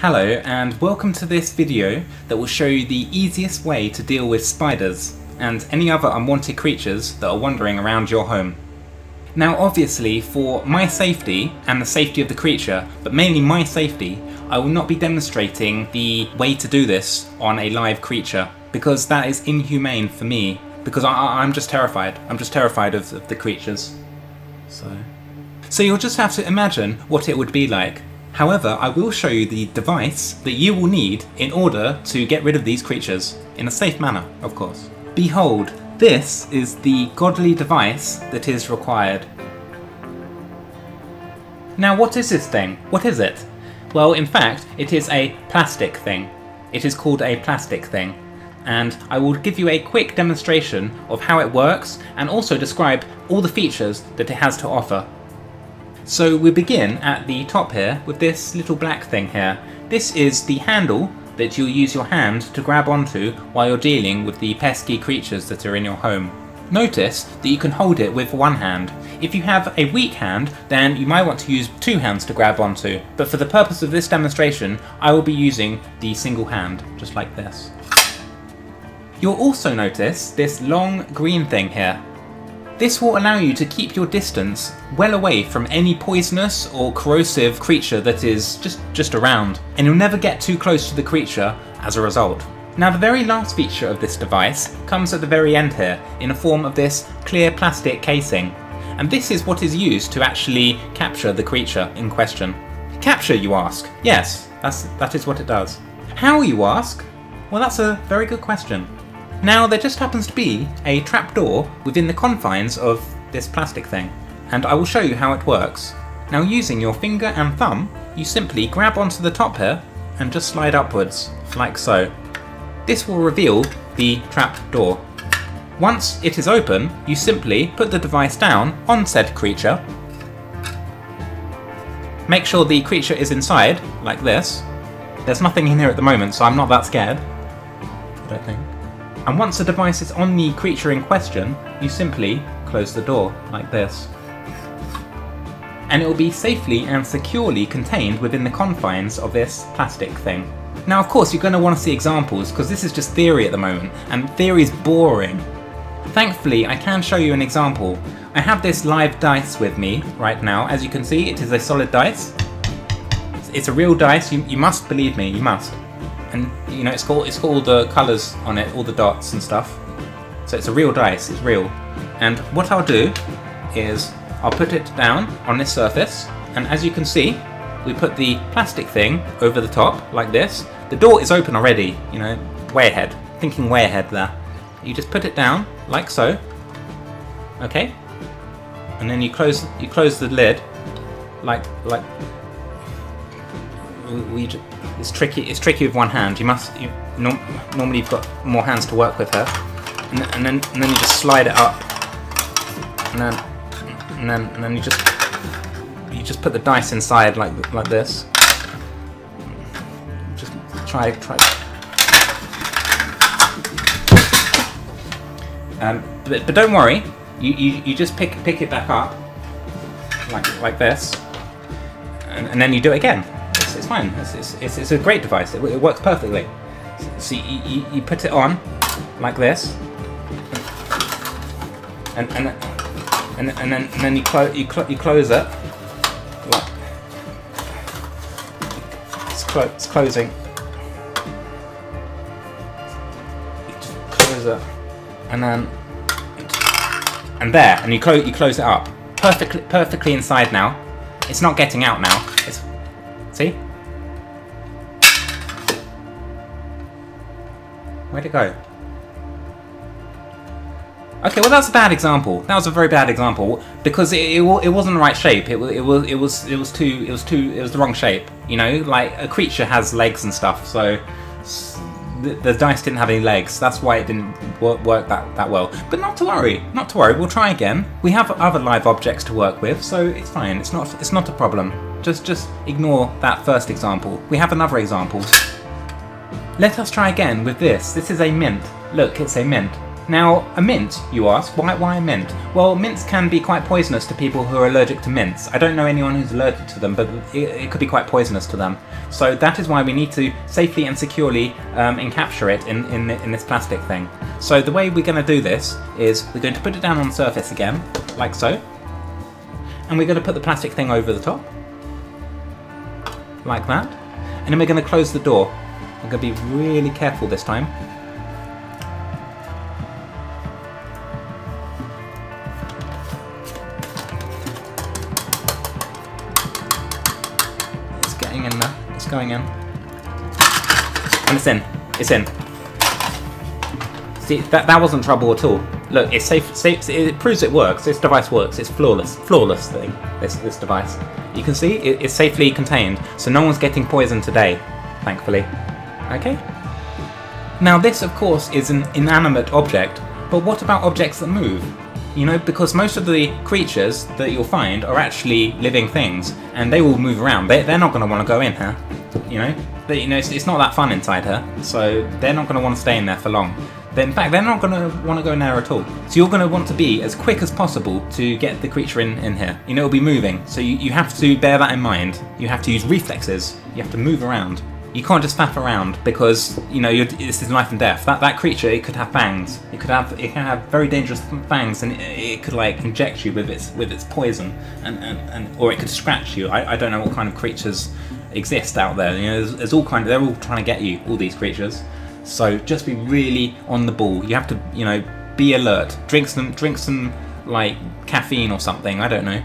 Hello and welcome to this video that will show you the easiest way to deal with spiders and any other unwanted creatures that are wandering around your home. Now obviously for my safety and the safety of the creature, but mainly my safety, I will not be demonstrating the way to do this on a live creature because that is inhumane for me because I'm just terrified. I'm just terrified of the creatures. So you'll just have to imagine what it would be like. However, I will show you the device that you will need in order to get rid of these creatures, in a safe manner, of course. Behold, this is the godly device that is required. Now what is this thing? What is it? Well, in fact, it is a plastic thing. It is called a plastic thing. And I will give you a quick demonstration of how it works and also describe all the features that it has to offer. So we begin at the top here with this little black thing here. This is the handle that you'll use your hand to grab onto while you're dealing with the pesky creatures that are in your home. Notice that you can hold it with one hand. If you have a weak hand, then you might want to use two hands to grab onto. But for the purpose of this demonstration, I will be using the single hand, just like this. You'll also notice this long green thing here. This will allow you to keep your distance well away from any poisonous or corrosive creature that is just around, and you'll never get too close to the creature as a result. Now the very last feature of this device comes at the very end here, in the form of this clear plastic casing, and this is what is used to actually capture the creature in question. Capture, you ask? Yes, that is what it does. How, you ask? Well, that's a very good question. Now there just happens to be a trapdoor within the confines of this plastic thing, and I will show you how it works. Now using your finger and thumb, you simply grab onto the top here and just slide upwards, like so. This will reveal the trapdoor. Once it is open, you simply put the device down on said creature. Make sure the creature is inside, like this. There's nothing in here at the moment, so I'm not that scared, I don't think. And once the device is on the creature in question, you simply close the door, like this. And it will be safely and securely contained within the confines of this plastic thing. Now of course you're going to want to see examples, because this is just theory at the moment, and theory is boring. Thankfully I can show you an example. I have this live dice with me right now. As you can see, it is a solid dice. It's a real dice, you must believe me, you must. And you know, it's got all the colours on it, all the dots and stuff. So it's a real dice, it's real. And what I'll do is I'll put it down on this surface, and as you can see, we put the plastic thing over the top like this. The door is open already, you know, way ahead, thinking way ahead there. You just put it down like so, okay? And then you close the lid like it's tricky with one hand. Normally you've got more hands to work with here, and then you just slide it up, and then you just put the dice inside like this. Just try. But don't worry, you just pick it back up like this, and then you do it again. It's fine. It's a great device. It works perfectly. So you put it on like this, and then you close it. Like, it's closing. You just close it, and there, and you close it up. Perfectly inside now. It's not getting out now. See? Where'd it go? Okay, well that's a bad example. That was a very bad example because it wasn't the right shape. It was the wrong shape. You know, like a creature has legs and stuff, so the dice didn't have any legs. That's why it didn't work that well. But not to worry, We'll try again. We have other live objects to work with, so it's fine. It's not a problem. Just ignore that first example. We have another example. Let us try again with this. This is a mint. Look, it's a mint. Now, a mint, you ask, why a mint? Well, mints can be quite poisonous to people who are allergic to mints. I don't know anyone who's allergic to them, but it could be quite poisonous to them. So that is why we need to safely and securely encapture it in this plastic thing. So the way we're going to do this is we're going to put it down on the surface again, like so. And we're going to put the plastic thing over the top, like that. And then we're going to close the door. We're going to be really careful this time. It's getting in there. It's going in. And it's in. It's in. See, that wasn't trouble at all. Look, it's safe. It proves it works. This device works. It's flawless thing. This device. You can see it's safely contained, so no one's getting poisoned today, thankfully. Okay. Now this, of course, is an inanimate object, but what about objects that move? You know, because most of the creatures that you'll find are actually living things, and they will move around. They're not going to want to go in here. You know, it's not that fun inside here, so they're not going to want to stay in there for long. In fact, they're not going to want to go in there at all. So you're going to want to be as quick as possible to get the creature in here. You know, it'll be moving, so you have to bear that in mind. You have to use reflexes. You have to move around. You can't just faff around because, you know, this is life and death. That creature, it could have fangs. It can have very dangerous fangs, and it could like inject you with its poison, or it could scratch you. I don't know what kind of creatures exist out there. You know, there's all kind of. They're all trying to get you. All these creatures. So just be really on the ball. You have to, you know, be alert. Drink some like caffeine or something. I don't know,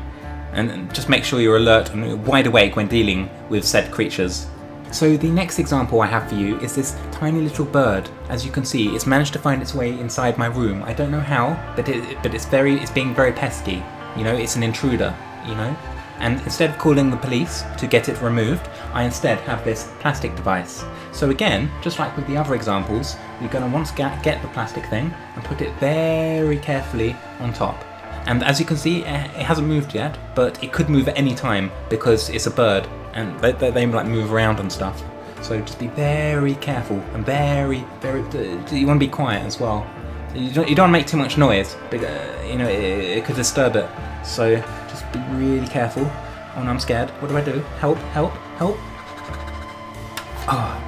and just make sure you're alert and wide awake when dealing with said creatures. So the next example I have for you is this tiny little bird. As you can see, it's managed to find its way inside my room. I don't know how, but it's being very pesky. You know, it's an intruder. You know. And instead of calling the police to get it removed, I instead have this plastic device. So again, just like with the other examples, you're going to want to get the plastic thing and put it very carefully on top. And as you can see, it hasn't moved yet, but it could move at any time because it's a bird and they like move around and stuff. So just be very careful and very, you want to be quiet as well. You don't want to make too much noise, because, you know, it could disturb it. So just be really careful. Oh no, I'm scared. What do I do? Help, help, help. Oh.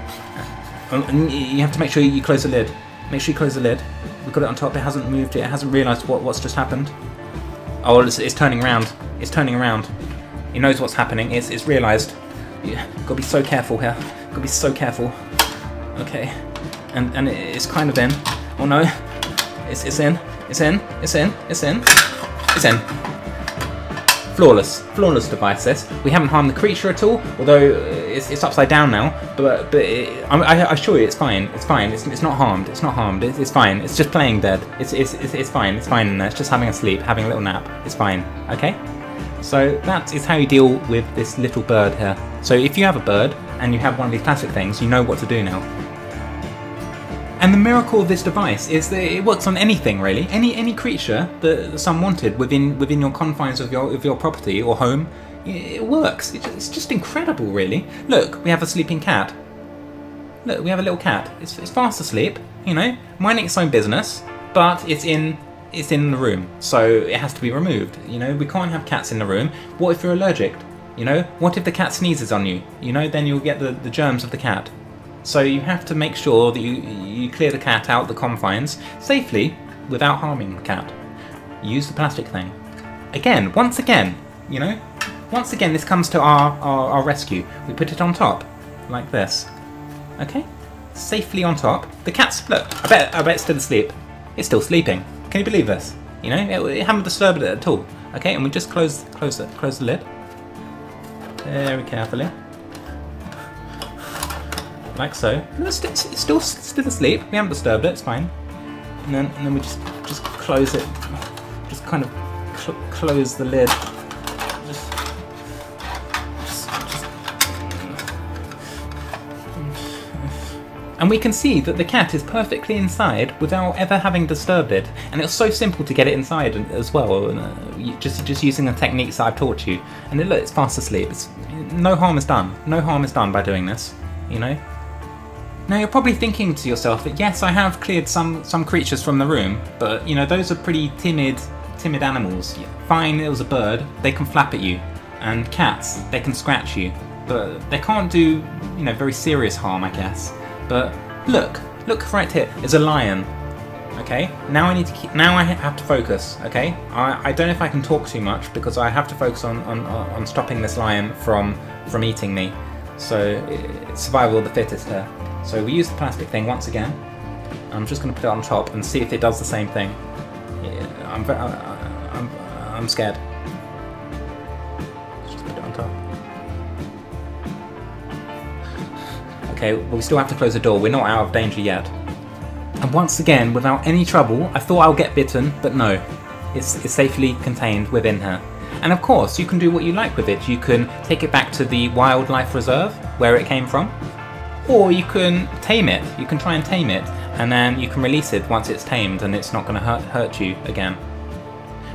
And you have to make sure you close the lid. Make sure you close the lid. We've got it on top. It hasn't moved yet. It hasn't realised what's just happened. Oh, it's turning around. It's turning around. It knows what's happening. It's realised. Got to be so careful here. Got to be so careful. Okay. And it's kind of in. Oh no. It's in. It's in. It's in. It's in. It's in. Flawless device this. We haven't harmed the creature at all, although it's upside down now, but I assure you it's fine. It's fine. It's not harmed. It's not harmed. It's fine. It's just playing dead. It's fine. It's fine in there. It's just having a sleep, having a little nap. It's fine. Okay? So that is how you deal with this little bird here. So if you have a bird and you have one of these plastic things, you know what to do now. And the miracle of this device is that it works on anything really, any creature that someone wanted within your confines of your property or home. It works. It's just incredible, really. Look, we have a sleeping cat. Look, we have a little cat. It's fast asleep, you know, minding its own business, but it's in the room, so it has to be removed. You know, we can't have cats in the room. What if you're allergic? You know, what if the cat sneezes on you? You know, then you'll get the germs of the cat. So you have to make sure that you clear the cat out the confines safely without harming the cat. Use the plastic thing. Again, once again, you know, once again this comes to our rescue. We put it on top, like this. Okay? Safely on top. The cat's, look, I bet it's still asleep. It's still sleeping. Can you believe this? You know, it haven't disturbed it at all. Okay, and we just close the lid. Very carefully. Like so. It's still asleep. We haven't disturbed it. It's fine. And then we just close it. Just kind of close the lid. And we can see that the cat is perfectly inside without ever having disturbed it. And it's so simple to get it inside as well, just using the techniques that I've taught you. And look, it's fast asleep. No harm is done. No harm is done by doing this, you know? Now you're probably thinking to yourself that yes, I have cleared some creatures from the room, but you know, those are pretty timid animals. Fine, it was a bird, they can flap at you, and cats, they can scratch you, but they can't do, you know, very serious harm, I guess. But look right here, there's a lion. Okay, now I have to focus, okay? I don't know if I can talk too much because I have to focus on stopping this lion from eating me. So, it's survival of the fittest here. So we use the plastic thing once again. I'm just going to put it on top and see if it does the same thing. Yeah, I'm scared. Let's just put it on top. Okay, well, we still have to close the door. We're not out of danger yet. And once again, without any trouble, I thought I'll get bitten, but no. It's safely contained within her. And of course, you can do what you like with it. You can take it back to the wildlife reserve, where it came from. Or you can tame it. You can try and tame it, and then you can release it once it's tamed and it's not going to hurt you again.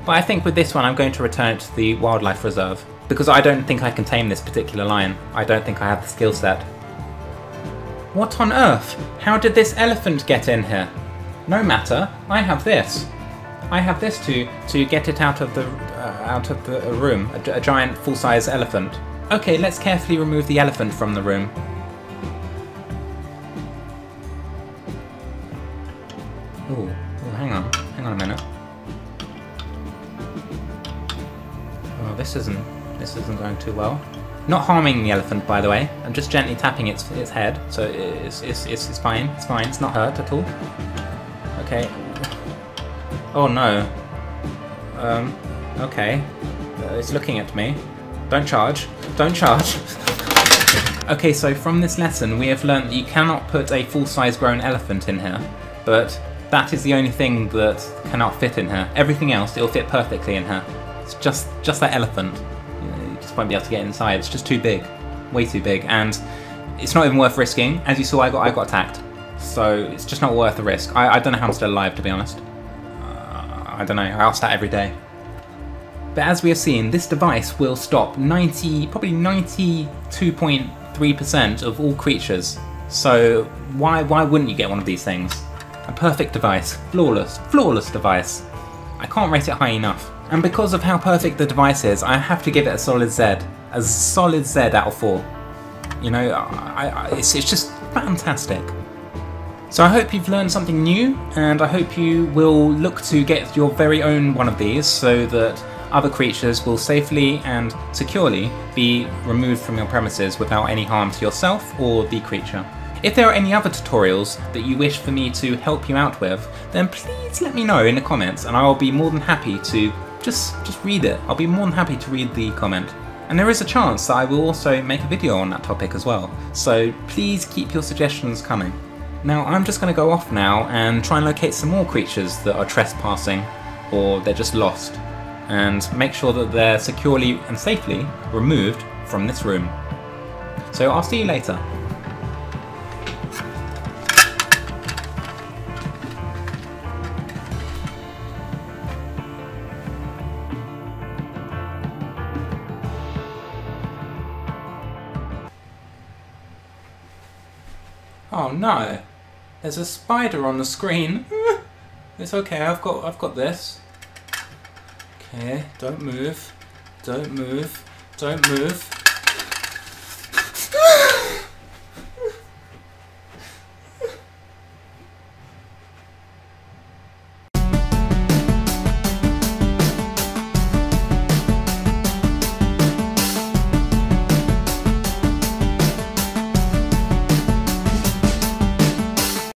But I think with this one, I'm going to return it to the wildlife reserve, because I don't think I can tame this particular lion. I don't think I have the skill set. What on earth? How did this elephant get in here? No matter, I have this. I have this to get it out of the room, a giant full-size elephant. Okay, let's carefully remove the elephant from the room. Oh, hang on a minute. Oh, this isn't going too well. Not harming the elephant, by the way. I'm just gently tapping its head, so it's fine. It's fine. It's not hurt at all. Okay. Oh no. Okay. It's looking at me. Don't charge. Don't charge. Okay, so from this lesson, we have learned that you cannot put a full-size grown elephant in here, but that is the only thing that cannot fit in her. Everything else, it'll fit perfectly in her. It's just that elephant. You just won't be able to get inside. It's just too big, way too big, and it's not even worth risking. As you saw, I got attacked, so it's just not worth the risk. I don't know how I'm still alive, to be honest. I don't know. I ask that every day. But as we have seen, this device will stop probably 92.3% of all creatures. So why wouldn't you get one of these things? A perfect device, flawless device. I can't rate it high enough. And because of how perfect the device is, I have to give it a solid Z. A solid Z out of 4. You know, it's just fantastic. So I hope you've learned something new, and I hope you will look to get your very own one of these so that other creatures will safely and securely be removed from your premises without any harm to yourself or the creature. If there are any other tutorials that you wish for me to help you out with, then please let me know in the comments and I'll be more than happy to just read it. I'll be more than happy to read the comment. And there is a chance that I will also make a video on that topic as well, so please keep your suggestions coming. Now I'm just going to go off now and try and locate some more creatures that are trespassing or they're just lost, and make sure that they're securely and safely removed from this room. So I'll see you later. Oh no! There's a spider on the screen. It's okay. I've got this. Okay, don't move. Don't move. Don't move.